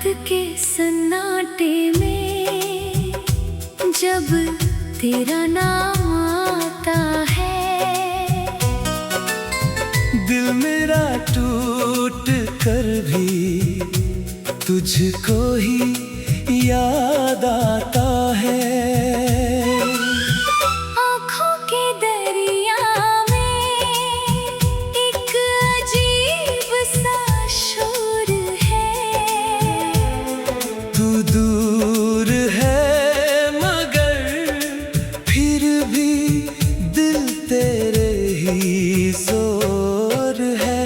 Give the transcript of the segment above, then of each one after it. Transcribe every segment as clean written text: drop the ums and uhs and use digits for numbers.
के सन्नाटे में जब तेरा नाम आता है, दिल मेरा टूट कर भी तुझको ही याद आता है। आँखों के दरिया में एक अजीब सा शोर है। तू दूर है मगर फिर भी दिल तेरे ही जोर है।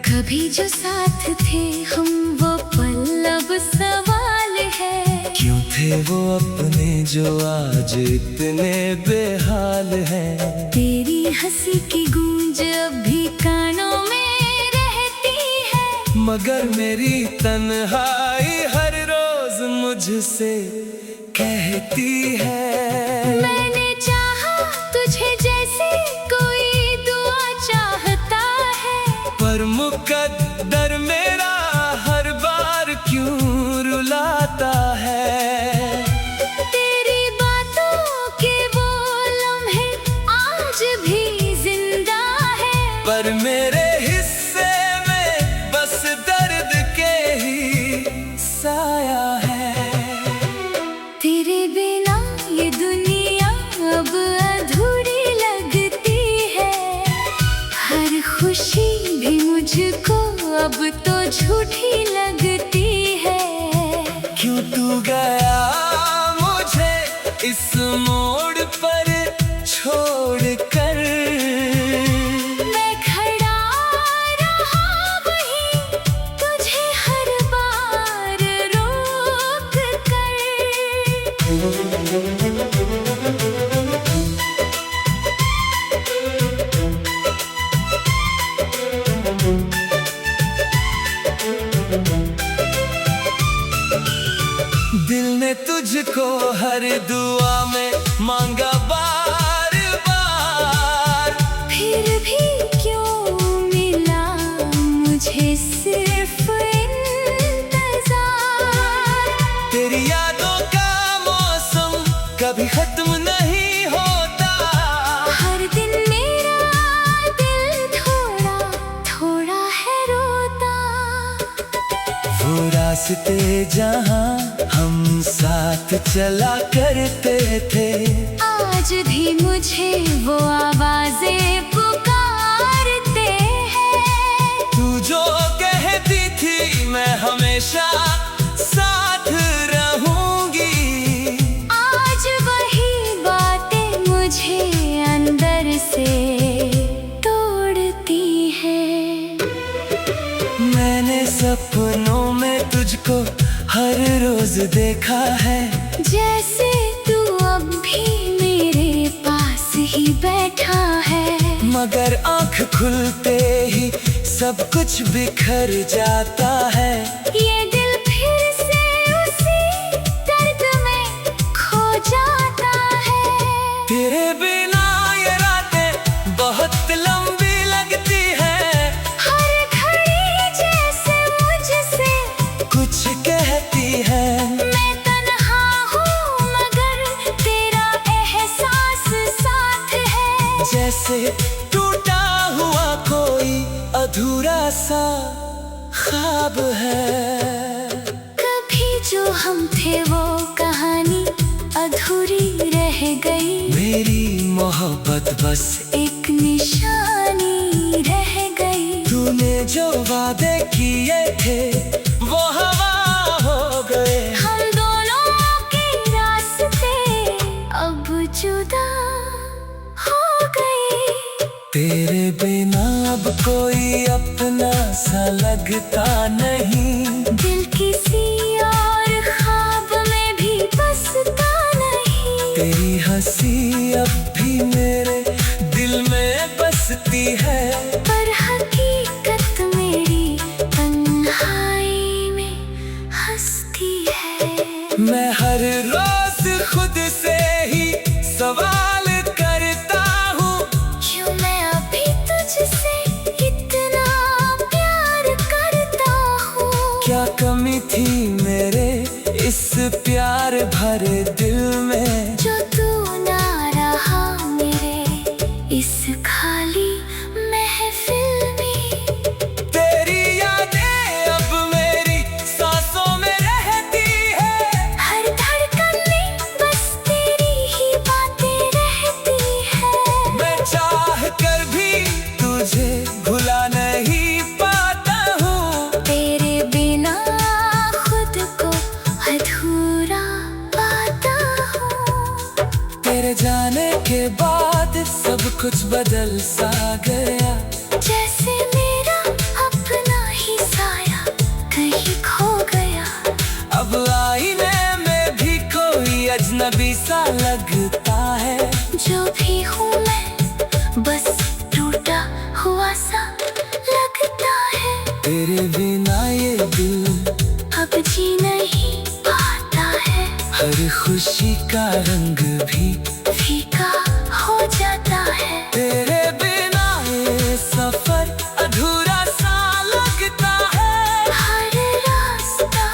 कभी जो साथ थे हम वो पल अब सवाल है। क्यों थे वो अपने जो आज इतने बेहाल हैं। तेरी हंसी की गूंज अब भी कानों में रहती है, मगर मेरी तन्हाई हर रोज मुझसे कहती है। मैंने चाहा तुझे जैसे कोई दुआ चाहता है, पर मुकद्दर मेरा हर बार क्यों रुलाता है। तेरी बातों के वो लम्हे आज भी जिंदा है, पर मेरे हिस्से में बस दर्द के ही साया है। तेरे बिना ये दुनिया अब अधूरी लगती है। हर खुशी भी मुझको अब तो झूठी लगती है। क्यों तू गया मुझे इस मोड़ पर छोड़ कर। मैं खड़ा रहा वहीं तुझे हर बार रोक कर। दिल ने तुझको हर दुआ में मांगा बार बार, फिर भी क्यों मिला मुझे सिर्फ इंतजार। तेरी यादों का मौसम कभी खत्म नहीं होता। हर दिन मेरा दिल थोड़ा थोड़ा है रोता। वो रास्ते जहाँ हम साथ चला करते थे, आज भी मुझे वो आवाजें पुकारते हैं। तू जो कहती थी मैं हमेशा साथ रहूंगी, आज वही बातें मुझे अंदर से तोड़ती हैं। मैंने सपनों में तुझको हर रोज देखा है। जैसे तू अब भी मेरे पास ही बैठा है, मगर आँख खुलते ही सब कुछ बिखर जाता है। ये दिल फिर से उसी दर्द में खो जाता है। तेरे बिना ये रातें बहुत लंबी लगती है। हर घड़ी जैसे मुझसे कुछ कहती है। मैं तन्हा हूँ मगर तेरा एहसास साथ है। जैसे टूटा हुआ कोई अधूरा सा ख्वाब है। कभी जो हम थे वो कहानी अधूरी रह गई। मेरी मोहब्बत बस एक निशानी रह गई। तूने जो वादे किए थे वो हवा हो गए। हम दोनों के रास्ते अब जुदा हो गए। तेरे बिना अब कोई अपना सा लगता नहीं। दिल किसी और ख्वाब में भी बसता नहीं। तेरी हंसी अब भी मेरे दिल में बसती है। पर हकीकत मेरी तन्हाई में हंसती है। मैं हर रोज खुद से ही सवाल करता हूँ, क्यों मैं अभी तुझसे इतना प्यार करता हूँ। क्या कमी थी तुम्हारे दिल में। जो तू ना रहा मेरे इस खाली महफिल में। तेरी यादें अब मेरी सांसों में रहती है। हर धड़कन में बस तेरी ही बातें रहती है। मैं चाह कर भी तुझे भुला नहीं पाता हूँ। तेरे बिना खुद को अधूरा पाता हूँ। तेरे जाने के बाद सब कुछ बदल सा गया। जैसे मेरा अपना ही साया कहीं खो गया। अब आईने में भी कोई अजनबी सा लगता है। जो भी हूँ मैं बस टूटा हुआ सा लगता है। तेरे बिना ये दिल अब जी नहीं पाता है। हर खुशी का रंग भी फीका हो जाता है। तेरे बिना ये सफर अधूरा सा लगता है। हर रास्ता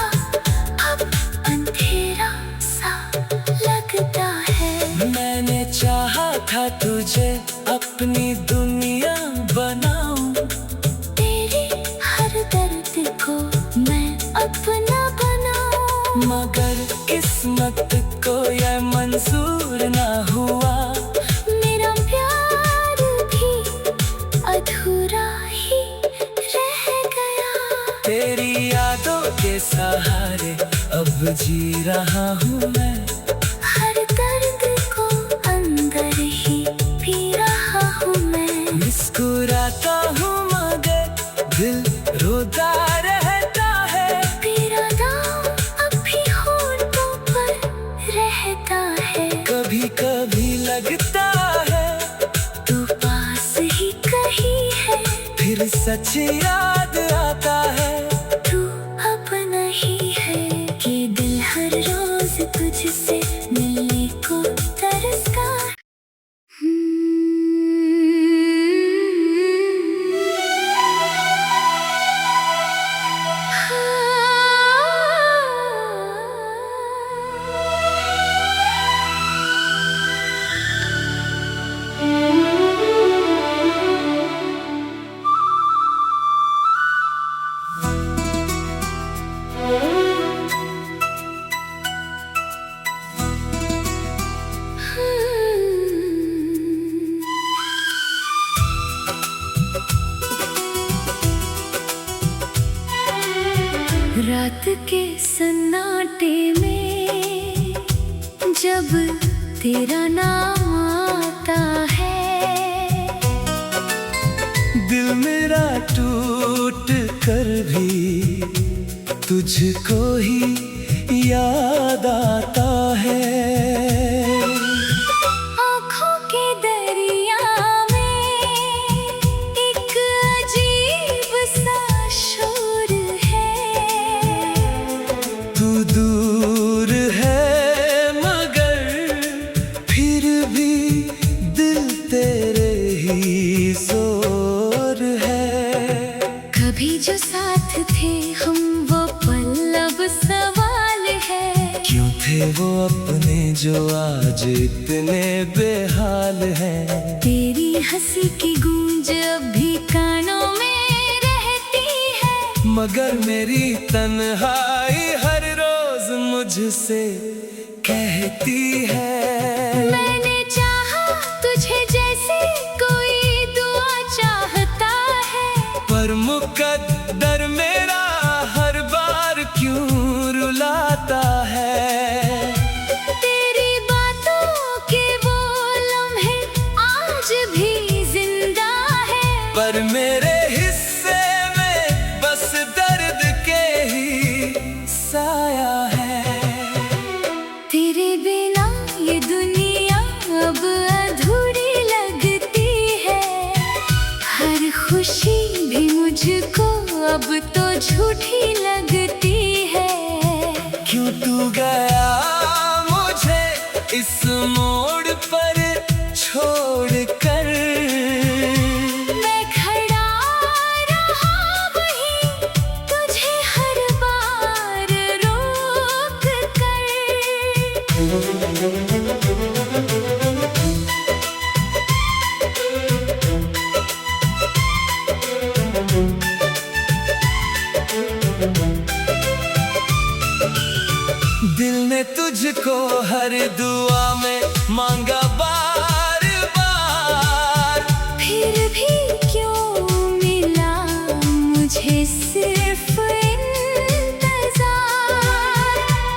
अब अंधेरा सा लगता है। मैंने चाहा था तुझे अपनी दुनिया बनाऊं। तेरे हर दर्द को मैं अपना बनाऊं। मगर किस्मत को यह मंजूर ना हुआ। मेरा प्यार भी अधूरा ही रह गया। तेरी यादों के सहारे अब जी रहा हूँ मैं। हर दर्द को अंदर ही पी रहा हूँ मैं। मुस्कुराता हूँ मगर दिल रोता रहता है। तेरा नाम अब भी होठों पर रहता है। कभी कभी लगता है तू पास ही कहीं है। फिर सच याद आता है। तू अब नहीं है कि दिल हर रोज तुझसे मिलने को तरसता। रात के सन्नाटे में जब तेरा नाम आता है। दिल मेरा टूट कर भी तुझको ही याद आता है। आँखों के दरिया में एक अजीब सा शोर है। तू दूर है मगर फिर भी दिल तेरे ही जोर है। कभी जो साथ थे हम वो पल अब सवाल है। क्यों थे वो अपने जो आज इतने बेहाल हैं। तेरी हंसी की गूंज अब भी कानों में रहती है। मगर मेरी तन्हाई हर रोज मुझसे कहती है। मैंने चाहा तुझे जैसे कोई दुआ चाहता है। पर मुकद्दर मेरा हर बार क्यों रुलाता है। तेरी बातों के वो लम्हे आज भी जिंदा है। पर मेरे हिस्से में बस दर्द के ही साया है। तेरे बिना ये दुनिया अब अधूरी लगती है। हर खुशी भी मुझको अब तो झूठी लगती है। क्यों तू गया मुझे इस मोड़ पर छोड़ कर। मैं खड़ा रहा वहीं तुझे हर बार रोक कर। दिल ने तुझको हर दुआ में मांगा बार बार, फिर भी क्यों मिला मुझे सिर्फ इंतजार।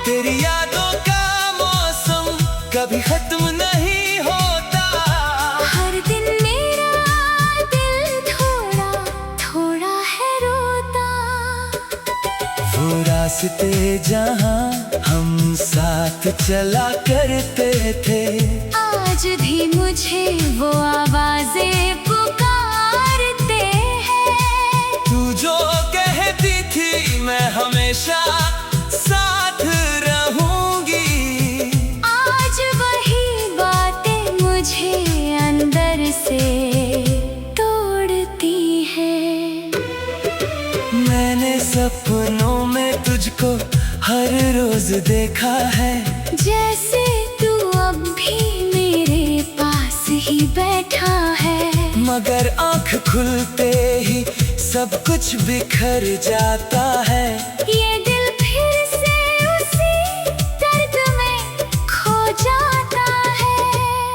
तेरी यादों का मौसम कभी खत्म नहीं होता, हर दिन मेरा दिल थोड़ा थोड़ा है रोता। वो रास्ते जहाँ हम साथ चला करते थे, आज भी मुझे वो आवाजें पुकारते हैं। तू जो कहती थी मैं हमेशा साथ रहूंगी, आज वही बातें मुझे अंदर से तोड़ती हैं। मैंने सपनों में तुझको हर रोज देखा है, जैसे तू अब भी मेरे पास ही बैठा है। मगर आँख खुलते ही सब कुछ बिखर जाता है। ये दिल फिर से उसी दर्द में खो जाता है।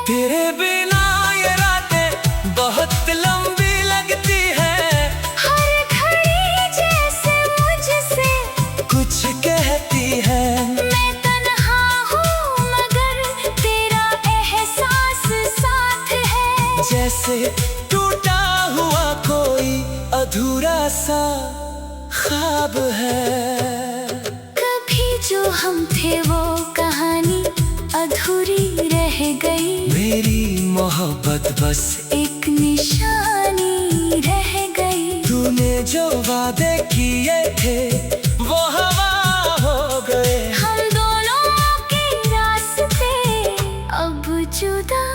तेरे बिना ये रातें बहुत लंबी लगती हैं, हर घड़ी जैसे मुझसे कुछ कहती है। मैं तन्हा हूँ मगर तेरा एहसास साथ है। जैसे टूटा हुआ कोई अधूरा सा ख्वाब है। कभी जो हम थे वो कहानी अधूरी रह गई, मेरी मोहब्बत बस एक निशानी रह गई। तूने जो वादे किए थे वो हवा हो गए। हम दोनों के रास्ते अब जुदा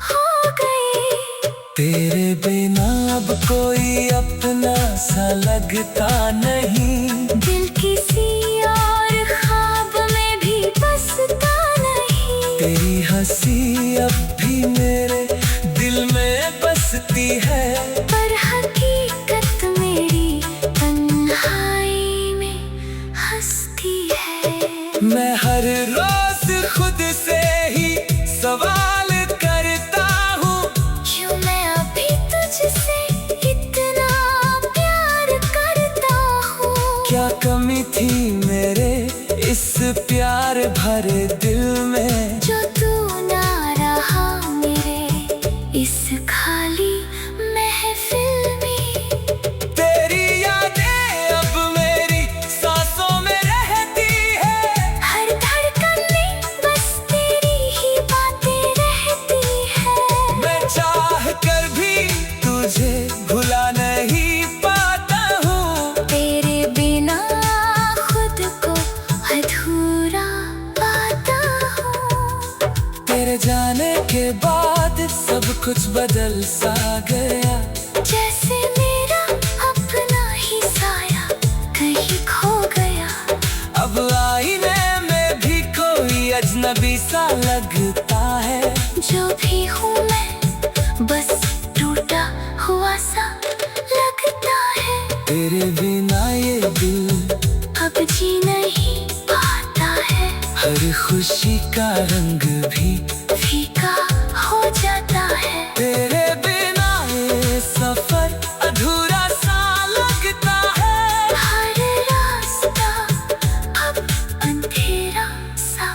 हो गए। तेरे बिना अब कोई अपना सा लगता नहीं, दिल किसी और ख्वाब में भी बसता नहीं। तेरी हंसी अब भी मेरे दिल में बसती है, पर हकीकत मेरी तन्हाई में हंसती है। मैं हर रोज खुद से ही सवाल करता हूँ, क्यों मैं अभी तुझसे इतना प्यार करता हूँ। क्या कमी थी मेरे इस प्यार भरे दिल में, जो तू ना रहा मेरे इस खाली महफिल में। तेरी यादें अब मेरी सांसों में रहती है, हर धड़कन में बस तेरी ही बातें रहती है। मैं चाह कर भी तुझे भुला नहीं पाता हूँ। तेरे बिना खुद को अधूरा पाता हूँ। तेरे जाने के बाद सब कुछ बदल सा गया, जैसे मेरा अपना ही साया कहीं खो गया। अब आईने में भी कोई अजनबी सा लगता है। जो भी हूँ मैं बस टूटा हुआ सा लगता है। तेरे बिना ये दिल अब जी नहीं पाता है। हर खुशी का रंग भी फीका हो जाता है। तेरे बिना ये सफर अधूरा सा लगता है। हर रास्ता अब अंधेरा सा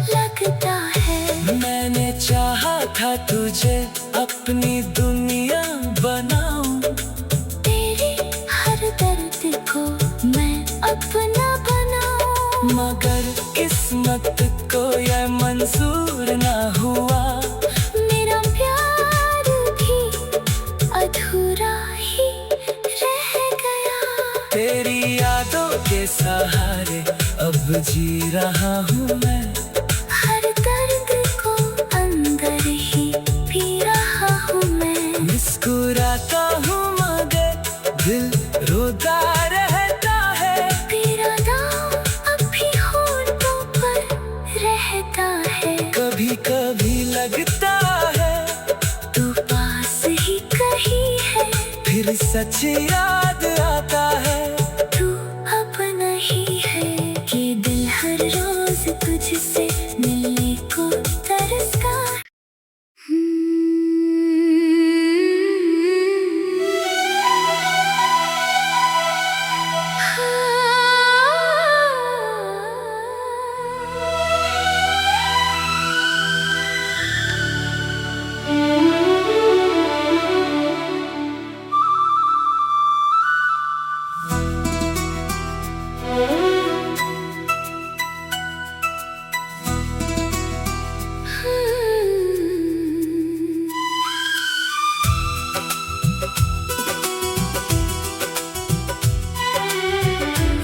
लगता है। मैंने चाहा था तुझे अपनी दुनिया बनाऊं, तेरे हर दर्द को मैं अपना बनाऊं। मगर किस्मत को यह मंजूर ना हुआ। मेरा प्यार भी अधूरा ही रह गया। तेरी यादों के सहारे अब जी रहा हूँ मैं, हर दर्द को अंदर ही पी रहा हूँ मैं। मुस्कुराता हूँ मगर दिल रोता रहता है। तेरा नाम अब भी होठों पर रहता है। कभी कभी लगता है तू पास ही कहीं है। फिर सच याद आता है। तू अपना ही है कि दिल हर रोज तुझसे मिलने को तरसता।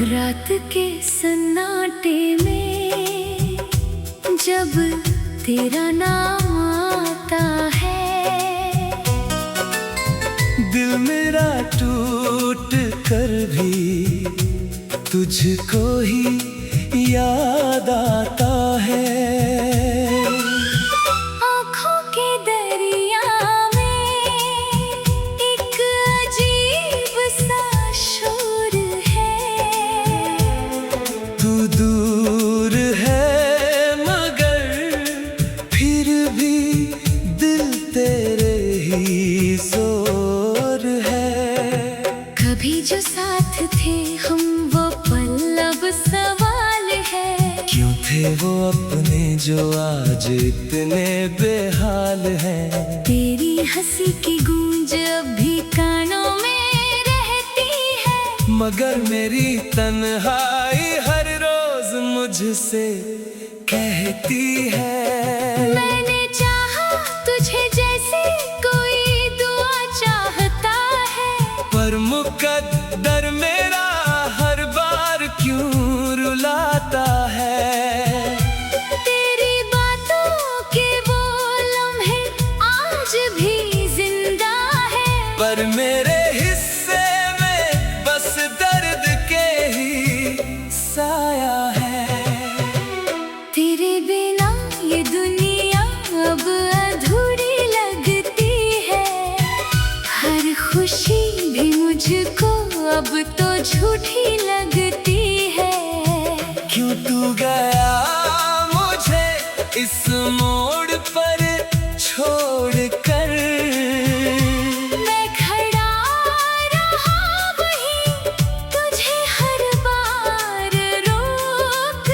रात के सन्नाटे में जब तेरा नाम आता है, दिल मेरा टूट कर भी तुझको ही याद आता है। आँखों के दरिया में एक अजीब सा शोर है। तू दूर है मगर फिर भी दिल तेरे ही जोर है। कभी जो साथ थे हम वो पल अब सवाल है। क्यों थे वो अपने जो आज इतने बेहाल हैं। तेरी हंसी की गूंज अब भी कानों में रहती है, मगर मेरी तन्हाई हर रोज मुझसे कहती है। मैंने चाहा तुझे जैसे कोई दुआ चाहता है, पर मुकद्दर मेरा हर बार क्यों रुलाता है। तेरी बातों के वो लम्हे आज भी जिंदा है, पर मेरे हिस्से में बस दर्द के ही साया है। तेरे बिना ये दुनिया अब अधूरी लगती है। हर खुशी भी मुझको अब तो झूठी लगती है। क्यों तू गया मुझे इस मोड़ पर छोड़ कर। मैं खड़ा रहा वहीं तुझे हर बार रोक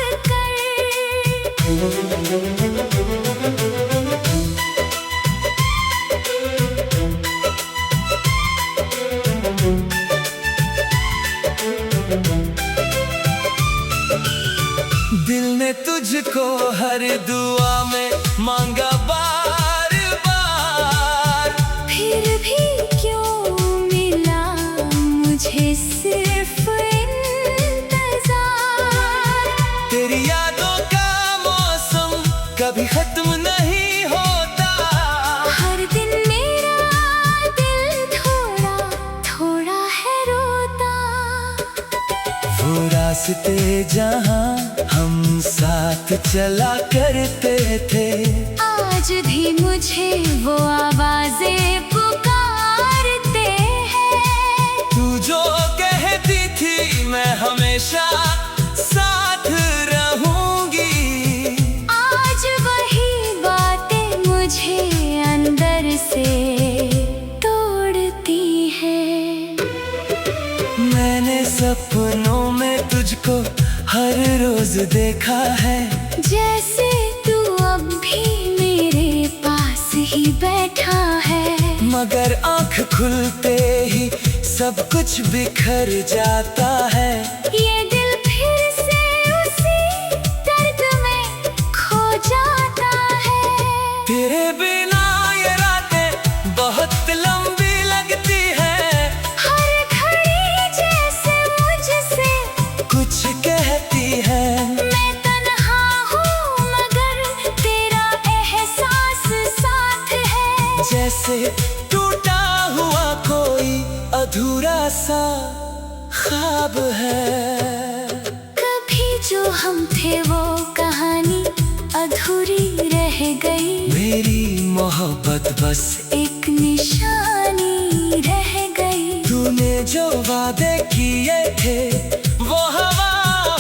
दिल ने तुझको हर दुआ में मांगा बार बार, फिर भी क्यों मिला मुझे सिर्फ इंतजार। तेरी यादों का मौसम कभी खत्म नहीं होता। हर दिन मेरा दिल थोड़ा थोड़ा है रोता। वो रास्ते जहाँ हम साथ चला करते थे, आज भी मुझे वो आवाजें पुकारते हैं। तू जो कहती थी मैं हमेशा साथ रहूंगी, आज वही बातें मुझे अंदर से तोड़ती हैं। मैंने सपनों में तुझको हर रोज देखा है। जैसे तू अब भी मेरे पास ही बैठा है, मगर आँख खुलते ही सब कुछ बिखर जाता है। ये दिल फिर से उसी दर्द में खो जाता है। तेरे बिना ये रातें बहुत लंबी लगती है। हर घड़ी जैसे मुझसे कुछ कहती है। मैं तन्हा हूँ मगर तेरा एहसास साथ है। जैसे टूटा हुआ कोई अधूरा सा ख्वाब है। कभी जो हम थे वो कहानी अधूरी रह गई। मेरी मोहब्बत बस एक निशानी रह गई। तू जो वादे किए थे वो हवा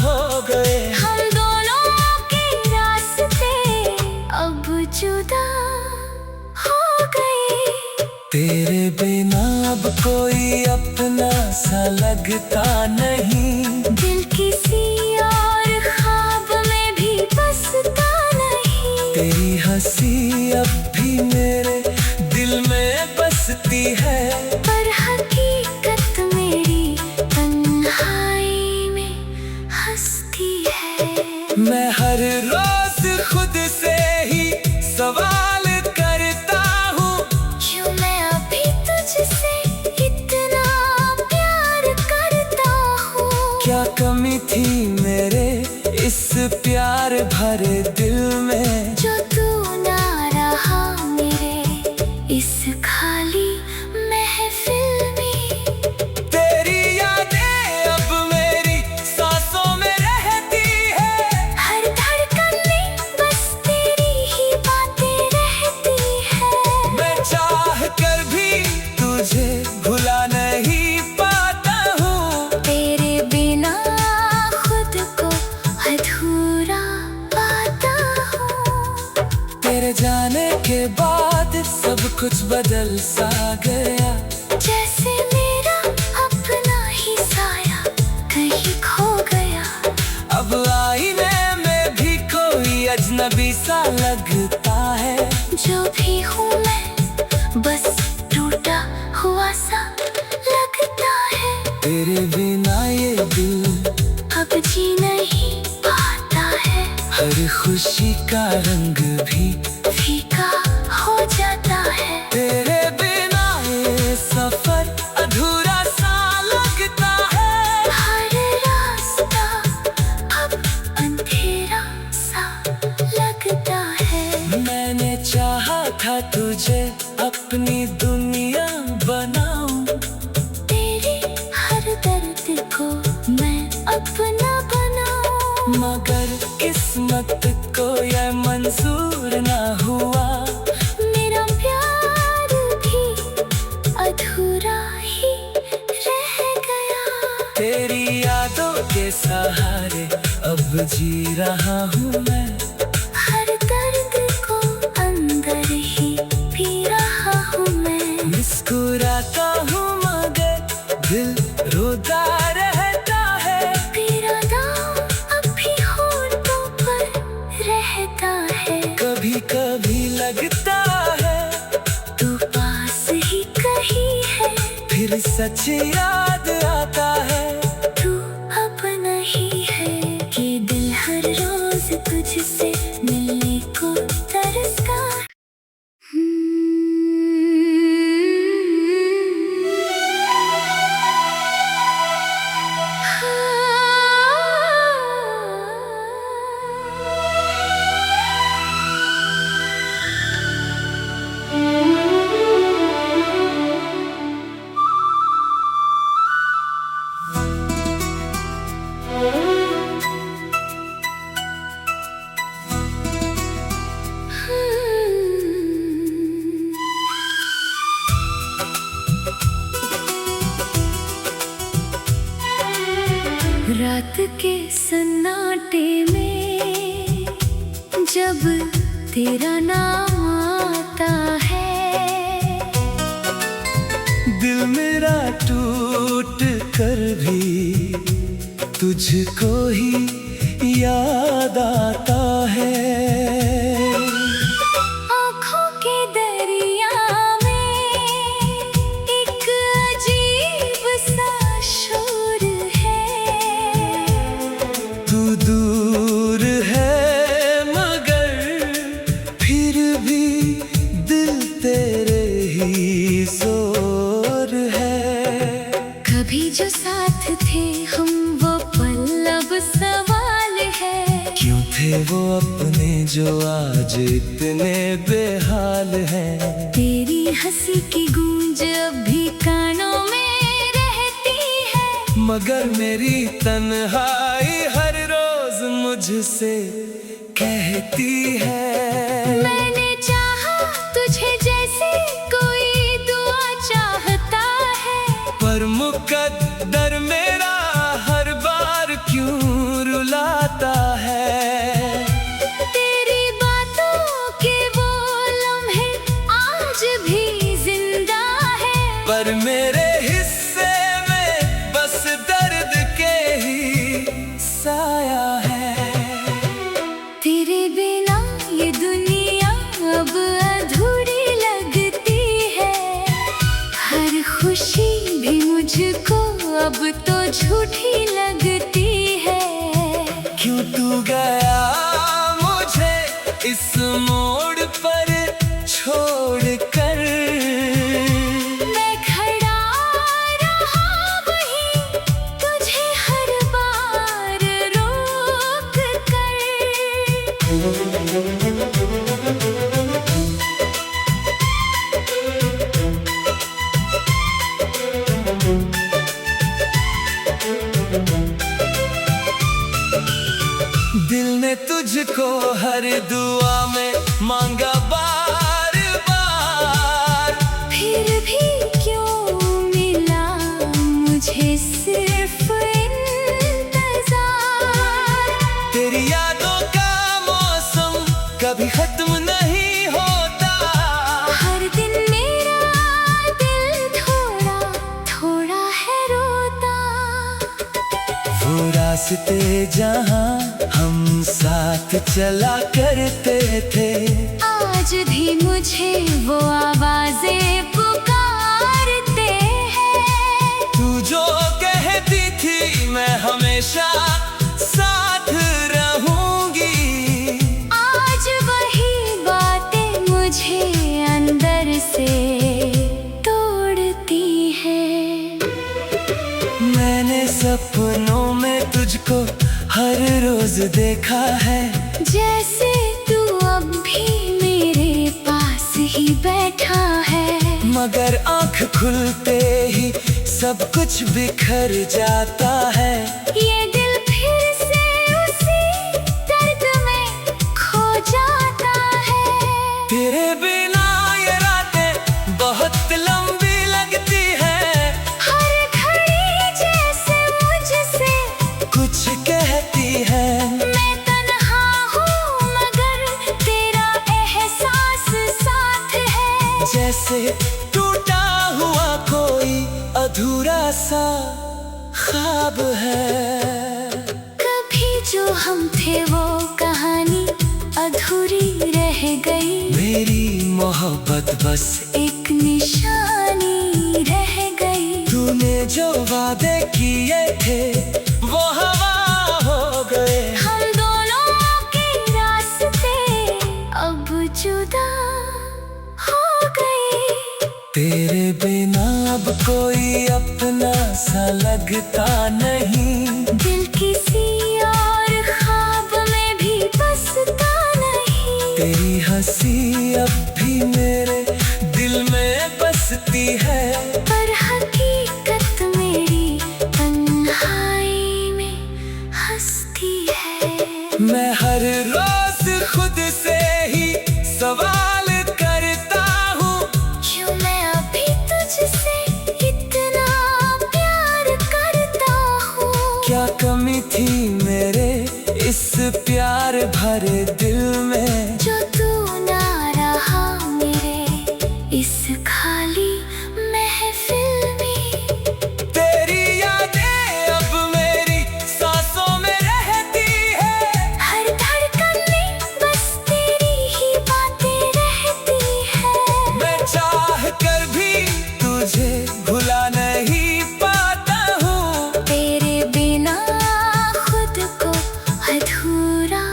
हो गए। हम दोनों के रास्ते अब जुदा हो गए। तेरे बिना अब कोई अपना सा लगता नहीं। दिल किसी और ख्वाब में भी बसता नहीं। तेरी हंसी अब भी मेरे दिल में बसती है। पर हकीकत मेरी तन्हाई में हंसती है। मैं हर रोज खुद से ही सवाल करता हूँ, क्यों मैं अभी तुझसे इतना प्यार करता हूँ। क्या कमी थी मेरे इस प्यार भरे दिल में, जो तू ना रहा मेरे इस खाली महफिल में। तेरी यादें अब मेरी सांसों में रहती है। हर धड़कन में बस तेरी ही बातें रहती है। मैं चाह कर भी तुझे भुला नहीं पाता हूँ। तेरे बिना खुद को अधूरा पाता हूँ। तेरे जाने के बाद सब कुछ बदल सा गया। जैसे मेरा अपना ही साया कहीं खो गया। अब आईने में भी कोई अजनबी सा लगता है। जो भी हूँ मैं बस टूटा हुआ सा लगता है। तेरे बिना ये दिल अब जी नहीं पाता है। हर खुशी का रंग भी फीका हो जाता है। तेरे बिना ये सफर अधूरा सा लगता है। हर रास्ता अब अंधेरा सा लगता है। मैंने चाहा था तुझे अपनी दुनिया बनाऊं। तेरे हर दर्द को मैं अपना बनाऊं। मगर किस्मत को यह मंजूर ना हुआ। मेरा प्यार भी अधूरा ही रह गया। तेरी यादों के सहारे अब जी रहा हूँ मैं। हर दर्द को अंदर ही पी रहा हूँ मैं। मुस्कुराता हूँ मगर दिल रोता रहता है। तेरा नाम अब भी होठों पर रहता है। कभी कभी लगता है तू पास ही कहीं है। फिर सच याद आता है। तू अब नहीं है कि दिल हर रोज तुझसे मिलने को तरसता। रात के सन्नाटे में जब तेरा नाम आता है। दिल मेरा टूट कर भी तुझको ही याद आता है। आँखों के दरिया में एक अजीब सा शोर है। तू दूर है मगर फिर भी दिल तेरे ही जोर है। कभी जो साथ थे हम वो पल अब सवाल है। क्यों थे वो अपने जो आज इतने बेहाल हैं। तेरी हंसी की गूंज अब भी कानों में रहती है। मगर मेरी तन्हाई हर रोज मुझसे कहती है। मैंने चाहा तुझे जैसे कोई दुआ चाहता है। पर मुक्का और मेरे हिस्से में बस दर्द के ही साया है। तेरे बिना ये दुनिया अब अधूरी लगती है, हर खुशी भी मुझको अब तो झूठी लगती है। क्यों तू गया मुझे इस मोड़ पर छोड़ कर, मैं खड़ा रहा वहीं तुझे हर बार रोक कर। दिल ने तुझको हर दुआ में मांगा बार बार, फिर भी क्यों मिला मुझे सिर्फ इंतजार। तेरी यादों का मौसम कभी खत्म नहीं होता, हर दिन मेरा दिल थोड़ा थोड़ा है रोता। वो रास्ते जहाँ हम साथ चला करते थे, आज भी मुझे वो आवाजें पुकारते हैं। तू जो कहती थी मैं हमेशा साथ रहूंगी, आज वही बातें मुझे अंदर से तोड़ती हैं। मैंने सपनों में तुझको हर रोज देखा है, जैसे तू अब भी मेरे पास ही बैठा है। मगर आँख खुलते ही सब कुछ बिखर जाता है। ये दिल फिर से उसी दर्द में खो जाता है। तेरे बिना ये रातें बहुत लंबी लगती है, हर घड़ी जैसे मुझसे कुछ कहती है। मैं तन्हा हूँ मगर तेरा एहसास साथ है। जैसे टूटा हुआ कोई अधूरा सा ख्वाब है। कभी जो हम थे वो कहानी अधूरी रह गई, मेरी मोहब्बत बस एक निशानी रह गई। तूने जो वादे किए थे वो हवा हो गए। हम दोनों के रास्ते अब जुदा हो गए। तेरे बिना अब कोई अपना सा लगता नहीं, दिल किसी और ख्वाब में भी बसता नहीं। तेरी हंसी अब भी मेरे दिल में बसती है, पर हकीकत मेरी तन्हाई में हंसती है। मैं हर रोज खुद से ही सवाल करता हूँ, क्यों मैं अभी तुझसे इतना प्यार करता हूँ। क्या कमी थी मेरे इस प्यार भरे दिल में, जो तू ना रहा मेरे इस खाली महफिल में। तेरी यादें अब मेरी सांसों में रहती है, हर धड़कन में बस तेरी ही बातें रहती है। मैं चाह कर भी तुझे भुला नहीं पाता हूँ। तेरे बिना खुद को अधूरा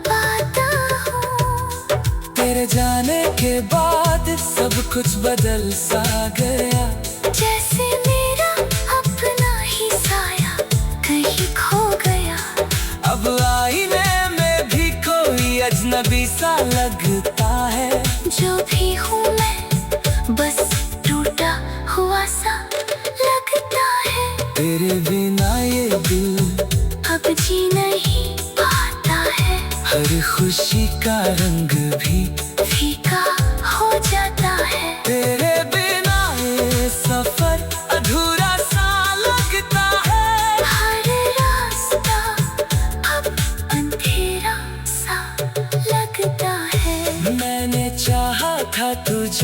पाता हूँ। तेरे जाने के बाद सब कुछ बदल सा गया, जैसे मेरा अपना ही साया कहीं खो गया। अब आईने में भी कोई अजनबी सा लगता है। जो भी हूँ मैं बस टूटा हुआ सा लगता है। तेरे बिना ये दिल अब जी नहीं पाता है, हर खुशी का रंग भी फीका हो जाता है। तेरे बिना ये सफर अधूरा सा लगता है। हर रास्ता अब अंधेरा सा लगता है। मैंने चाहा था तुझे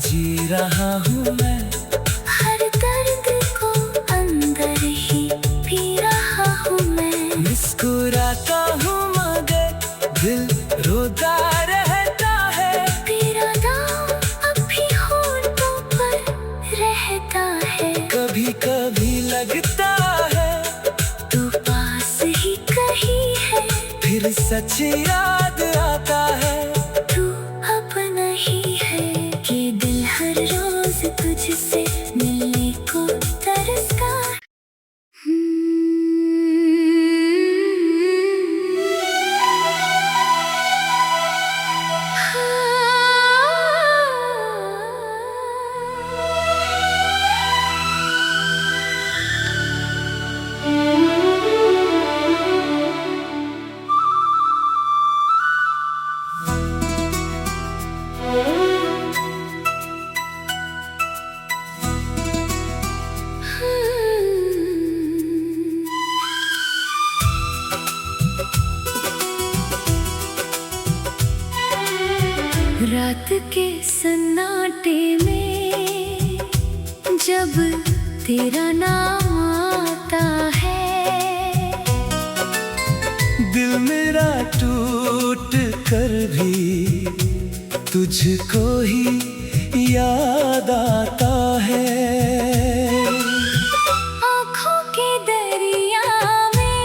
जी रहा हूँ मैं। हर दर्द को अंदर ही पी रहा हूँ मैं। मुस्कुराता हूँ मगर दिल रोता रहता है। तेरा नाम अब भी होठों पर रहता है। कभी कभी लगता है तू पास ही कहीं है। फिर सच याद आता है। तू अब नहीं है कि दिल हर रोज तुझसे मिलने को तरसता। रात के सन्नाटे में जब तेरा नाम आता है, दिल मेरा टूट कर भी तुझको ही याद आता है। आँखों के दरिया में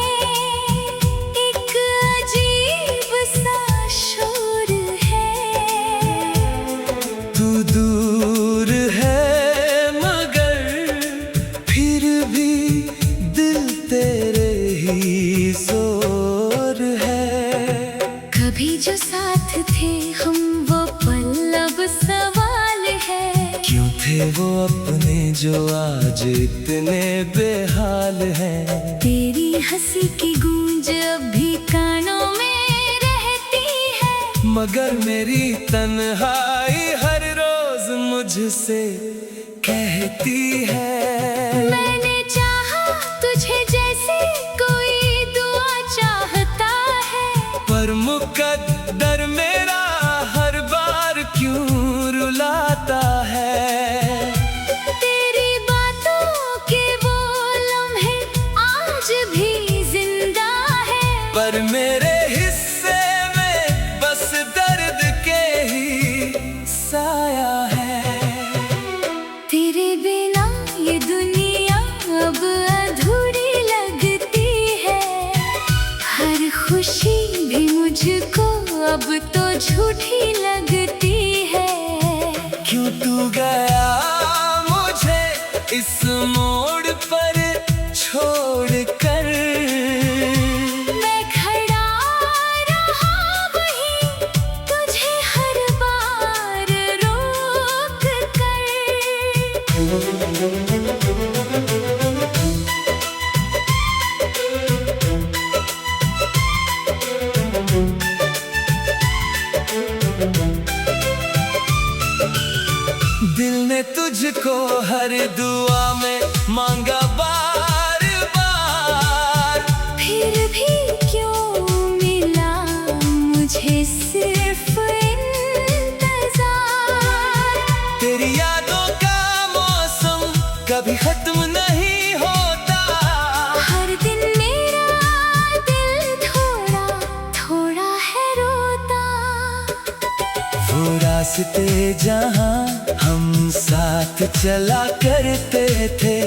एक अजीब सा शोर है। तू दूर है मगर फिर भी दिल तेरे ही जोर है। कभी जो साथ थे हम वो पल अब सवाल है। क्यों थे वो अपने जो आज इतने बेहाल हैं। तेरी हंसी की गूंज अब भी कानों में रहती है। मगर मेरी तन्हाई हर रोज मुझसे कहती है। मैंने चाहा तुझे जैसे कोई दुआ चाहता है। पर मुकद्दर मेरा हर बार क्यों रुलाता है। तेरी बातों के वो लम्हे आज भी जिंदा है। पर मेरे हिस्से में बस दर्द के ही साया है। तेरे बिना ये दुनिया अब अधूरी लगती है। हर खुशी भी मुझको अब तो झूठी लगती है। क्यों तू गया मुझे इस मोड़ पर छोड़ कर। मैं खड़ा रहा वहीं तुझे हर बार रोक दिल ने तुझको हर दुआ में मांगा बार बार। फिर भी क्यों मिला मुझे सिर्फ इंतजार। तेरी यादों का मौसम कभी खत्म नहीं होता। हर दिन मेरा दिल थोड़ा थोड़ा है रोता। वो रास्ते जहाँ हम साथ चला करते थे,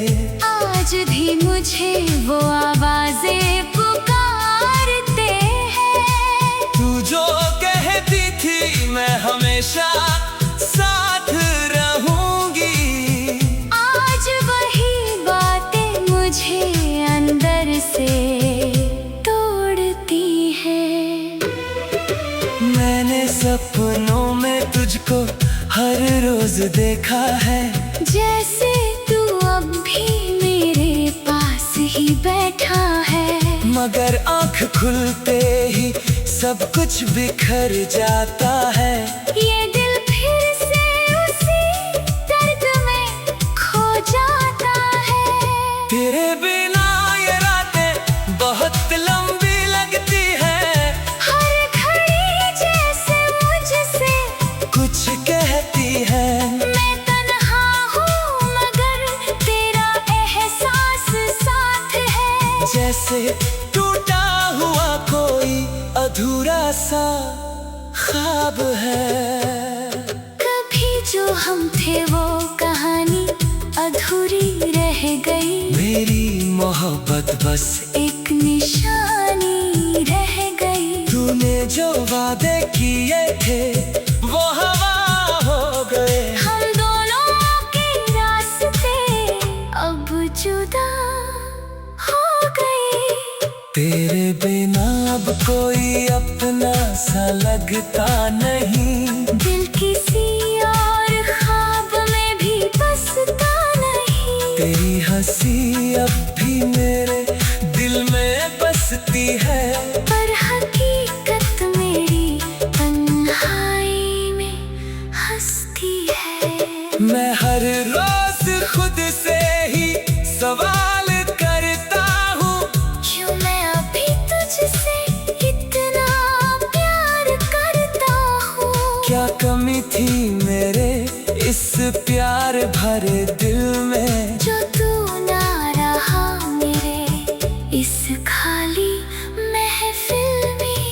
आज भी मुझे वो आवाजें पुकारते हैं। तू जो कहती थी मैं हमेशा साथ रहूंगी। आज वही बातें मुझे अंदर से तोड़ती हैं। मैंने सपनों में तुझको हर रोज देखा है। जैसे तू अब भी मेरे पास ही बैठा है। मगर आँख खुलते ही सब कुछ बिखर जाता है। ये दिल फिर से उसी दर्द में खो जाता है। तेरे बिना ये रातें बहुत लंबी लगती हैं। हर घड़ी जैसे मुझसे कुछ कहती है। मैं जैसे टूटा हुआ कोई अधूरा सा ख्वाब है। कभी जो हम थे वो कहानी अधूरी रह गई, मेरी मोहब्बत बस एक निशानी रह गई। तूने जो वादे किए थे वो हवा हो गए। हम दोनों के रास्ते अब जुदा हो गए। तेरे बिना अब कोई अपना सा लगता नहीं, दिल किसी और ख्वाब में भी बसता नहीं। तेरी हंसी अब भी मेरे दिल में बसती है, पर हकीकत मेरी तन्हाई में हंसती है। मैं हर रोज खुद से ही सवाल करता हूँ, क्यों मैं अभी तुझसे इतना प्यार करता हूँ। क्या कमी थी मेरे इस प्यार भरे दिल में, जो तू ना रहा मेरे इस खाली महफिल में।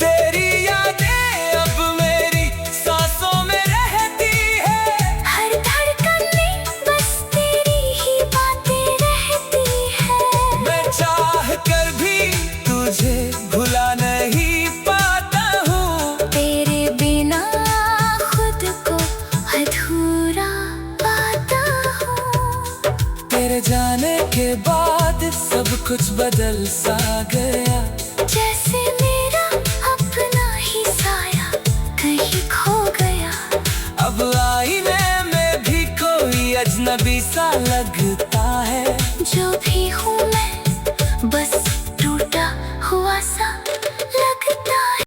तेरी यादें अब मेरी सांसों में रहती है, हर धड़कन में बस तेरी ही बातें रहती है। मैं चाह कर भी तुझे भुला नहीं पाता हूँ, तेरे बिना खुद को अधूरा पाता हूँ। तेरे जाने के बाद सब कुछ बदल सा गया, जैसे मेरा अपना ही साया कहीं खो गया। अब आईने में भी कोई अजनबी सा लगता है। जो भी हूँ मैं बस टूटा हुआ सा